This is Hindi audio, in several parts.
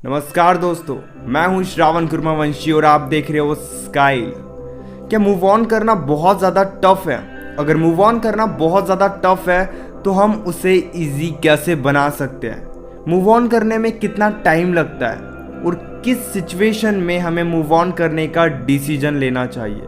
नमस्कार दोस्तों, मैं हूं श्रावण कुर्मावंशी और आप देख रहे हो स्काइल। क्या मूव ऑन करना बहुत ज़्यादा टफ है? अगर मूव ऑन करना बहुत ज़्यादा टफ है तो हम उसे इजी कैसे बना सकते हैं? मूव ऑन करने में कितना टाइम लगता है और किस सिचुएशन में हमें मूव ऑन करने का डिसीजन लेना चाहिए?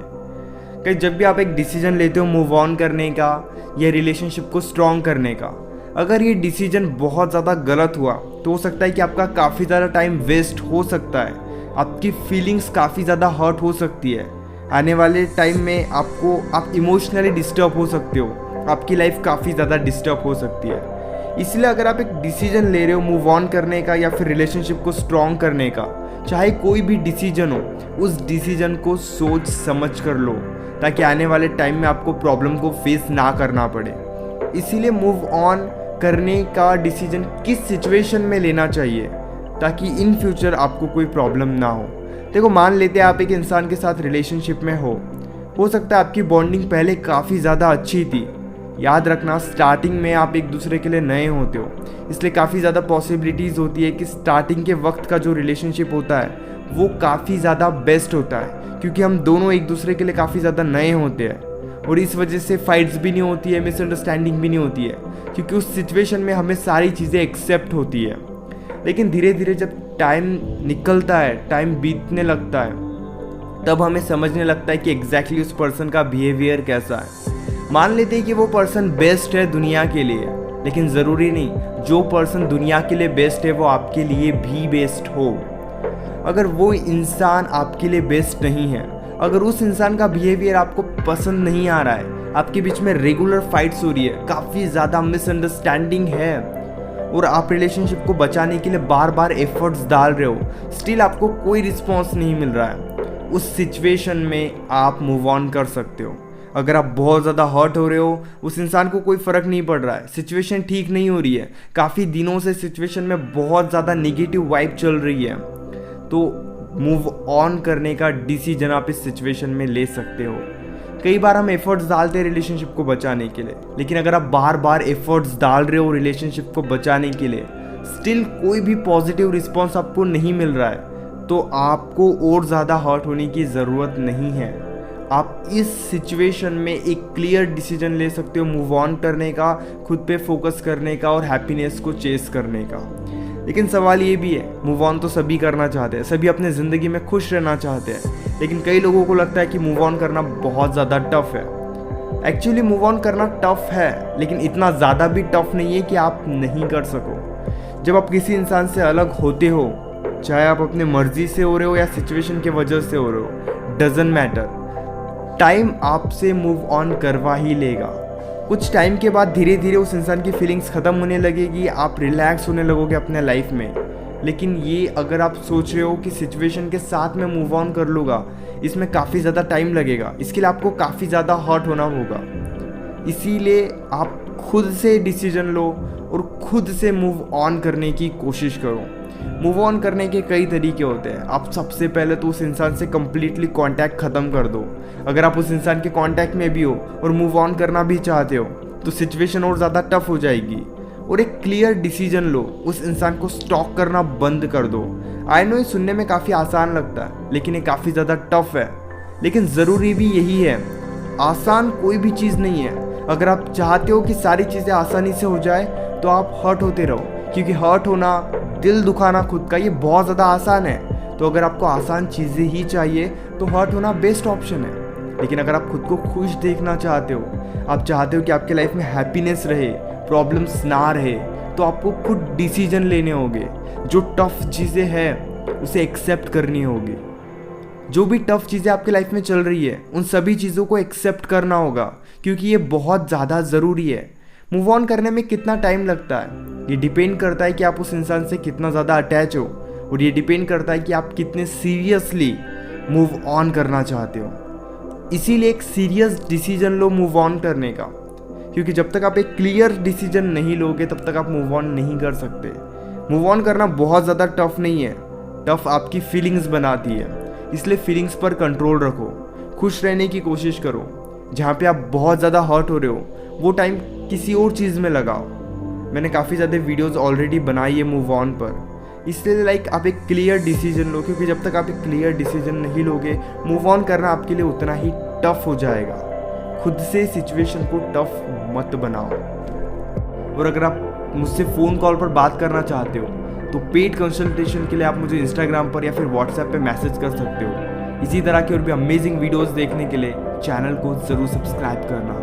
कि जब भी आप एक डिसीजन लेते हो मूव ऑन करने का या रिलेशनशिप को स्ट्रॉन्ग करने का, अगर ये डिसीजन बहुत ज़्यादा गलत हुआ तो हो सकता है कि आपका काफ़ी ज़्यादा टाइम वेस्ट हो सकता है, आपकी फीलिंग्स काफ़ी ज़्यादा हर्ट हो सकती है। आने वाले टाइम में आप इमोशनली डिस्टर्ब हो सकते हो, आपकी लाइफ काफ़ी ज़्यादा डिस्टर्ब हो सकती है। इसलिए अगर आप एक डिसीजन ले रहे हो मूव ऑन करने का या फिर रिलेशनशिप को स्ट्रॉन्ग करने का, चाहे कोई भी डिसीजन हो, उस डिसीजन को सोच समझ कर लो ताकि आने वाले टाइम में आपको प्रॉब्लम को फेस ना करना पड़े। इसीलिए मूव ऑन करने का डिसीजन किस सिचुएशन में लेना चाहिए ताकि इन फ्यूचर आपको कोई प्रॉब्लम ना हो। देखो, मान लेते हैं आप एक इंसान के साथ रिलेशनशिप में हो सकता है आपकी बॉन्डिंग पहले काफ़ी ज़्यादा अच्छी थी। याद रखना, स्टार्टिंग में आप एक दूसरे के लिए नए होते हो, इसलिए काफ़ी ज़्यादा पॉसिबिलिटीज़ होती है कि स्टार्टिंग के वक्त का जो रिलेशनशिप होता है वो काफ़ी ज़्यादा बेस्ट होता है, क्योंकि हम दोनों एक दूसरे के लिए काफ़ी ज़्यादा नए होते हैं और इस वजह से फाइट्स भी नहीं होती है, मिसअंडरस्टैंडिंग भी नहीं होती है, क्योंकि उस सिचुएशन में हमें सारी चीज़ें एक्सेप्ट होती है। लेकिन धीरे धीरे जब टाइम निकलता है, टाइम बीतने लगता है, तब हमें समझने लगता है कि एग्जैक्टली उस पर्सन का बिहेवियर कैसा है। मान लेते हैं कि वो पर्सन बेस्ट है दुनिया के लिए, लेकिन ज़रूरी नहीं जो पर्सन दुनिया के लिए बेस्ट है वो आपके लिए भी बेस्ट हो। अगर वो इंसान आपके लिए बेस्ट नहीं है, अगर उस इंसान का बिहेवियर आपको पसंद नहीं आ रहा है, आपके बीच में रेगुलर फाइट्स हो रही है, काफ़ी ज़्यादा मिसअंडरस्टैंडिंग है और आप रिलेशनशिप को बचाने के लिए बार बार एफर्ट्स डाल रहे हो, स्टिल आपको कोई रिस्पॉन्स नहीं मिल रहा है, उस सिचुएशन में आप मूव ऑन कर सकते हो। अगर आप बहुत ज़्यादा हर्ट हो रहे हो, उस इंसान को कोई फ़र्क नहीं पड़ रहा है, सिचुएशन ठीक नहीं हो रही है, काफ़ी दिनों से सिचुएशन में बहुत ज़्यादा नेगेटिव वाइब चल रही है, तो मूव ऑन करने का डिसीजन आप इस सिचुएशन में ले सकते हो। कई बार हम एफर्ट्स डालते हैं रिलेशनशिप को बचाने के लिए, लेकिन अगर आप बार बार एफर्ट्स डाल रहे हो रिलेशनशिप को बचाने के लिए, स्टिल कोई भी पॉजिटिव रिस्पॉन्स आपको नहीं मिल रहा है, तो आपको और ज़्यादा हर्ट होने की ज़रूरत नहीं है। आप इस सिचुएशन में एक क्लियर डिसीजन ले सकते हो मूव ऑन करने का, खुद पे फोकस करने का और हैप्पीनेस को चेस करने का। लेकिन सवाल ये भी है, मूव ऑन तो सभी करना चाहते हैं, सभी अपने ज़िंदगी में खुश रहना चाहते हैं, लेकिन कई लोगों को लगता है कि मूव ऑन करना बहुत ज़्यादा टफ है। एक्चुअली मूव ऑन करना टफ है, लेकिन इतना ज़्यादा भी टफ नहीं है कि आप नहीं कर सको। जब आप किसी इंसान से अलग होते हो, चाहे आप अपने मर्जी से हो रहे हो या सिचुएशन की वजह से हो रहे हो, डजंट मैटर, टाइम आपसे मूव ऑन करवा ही लेगा। कुछ टाइम के बाद धीरे धीरे उस इंसान की फीलिंग्स ख़त्म होने लगेगी, आप रिलैक्स होने लगोगे अपने लाइफ में। लेकिन ये अगर आप सोच रहे हो कि सिचुएशन के साथ में मूव ऑन कर लूँगा, इसमें काफ़ी ज़्यादा टाइम लगेगा, इसके लिए आपको काफ़ी ज़्यादा हर्ट होना होगा। इसीलिए आप खुद से डिसीजन लो और खुद से मूव ऑन करने की कोशिश करो। मूव ऑन करने के कई तरीके होते हैं। आप सबसे पहले तो उस इंसान से कम्प्लीटली कांटेक्ट ख़त्म कर दो। अगर आप उस इंसान के कांटेक्ट में भी हो और मूव ऑन करना भी चाहते हो तो सिचुएशन और ज़्यादा टफ हो जाएगी, और एक क्लियर डिसीजन लो, उस इंसान को स्टॉक करना बंद कर दो। आई नो ये सुनने में काफ़ी आसान लगता है, लेकिन ये काफ़ी ज़्यादा टफ है, लेकिन ज़रूरी भी यही है। आसान कोई भी चीज़ नहीं है। अगर आप चाहते हो कि सारी चीज़ें आसानी से हो जाए तो आप हर्ट होते रहो, क्योंकि हर्ट होना, दिल दुखाना खुद का, ये बहुत ज़्यादा आसान है। तो अगर आपको आसान चीज़ें ही चाहिए तो हर्ट होना बेस्ट ऑप्शन है। लेकिन अगर आप खुद को खुश देखना चाहते हो, आप चाहते हो कि आपके लाइफ में हैप्पीनेस रहे, प्रॉब्लम्स ना रहे, तो आपको खुद डिसीजन लेने होंगे। जो टफ चीज़ें हैं उसे एक्सेप्ट करनी होगी। जो भी टफ चीज़ें आपके लाइफ में चल रही है उन सभी चीज़ों को एक्सेप्ट करना होगा, क्योंकि ये बहुत ज़्यादा ज़रूरी है। मूव ऑन करने में कितना टाइम लगता है ये डिपेंड करता है कि आप उस इंसान से कितना ज़्यादा अटैच हो, और ये डिपेंड करता है कि आप कितने सीरियसली मूव ऑन करना चाहते हो। इसीलिए एक serious decision low move on करने का, क्योंकि जब तक आप एक क्लियर डिसीजन नहीं लोगे तब तक आप मूव ऑन नहीं कर सकते। मूव ऑन करना बहुत ज़्यादा टफ नहीं है, टफ आपकी फीलिंग्स बनाती है। इसलिए फीलिंग्स पर कंट्रोल रखो, खुश रहने की कोशिश करो। जहाँ पे आप बहुत ज़्यादा हर्ट हो रहे हो वो टाइम किसी और चीज़ में लगाओ। मैंने काफ़ी ज़्यादा वीडियोस ऑलरेडी बनाई है मूव ऑन पर, इसलिए लाइक आप एक क्लियर डिसीजन लो, क्योंकि जब तक आप एक क्लियर डिसीजन नहीं लोगे, मूव ऑन करना आपके लिए उतना ही टफ हो जाएगा। खुद से सिचुएशन को टफ मत बनाओ। और अगर आप मुझसे फ़ोन कॉल पर बात करना चाहते हो तो पेड कंसल्टेशन के लिए आप मुझे इंस्टाग्राम पर या फिर व्हाट्सएप पे मैसेज कर सकते हो। इसी तरह की और भी अमेजिंग वीडियोस देखने के लिए चैनल को ज़रूर सब्सक्राइब करना।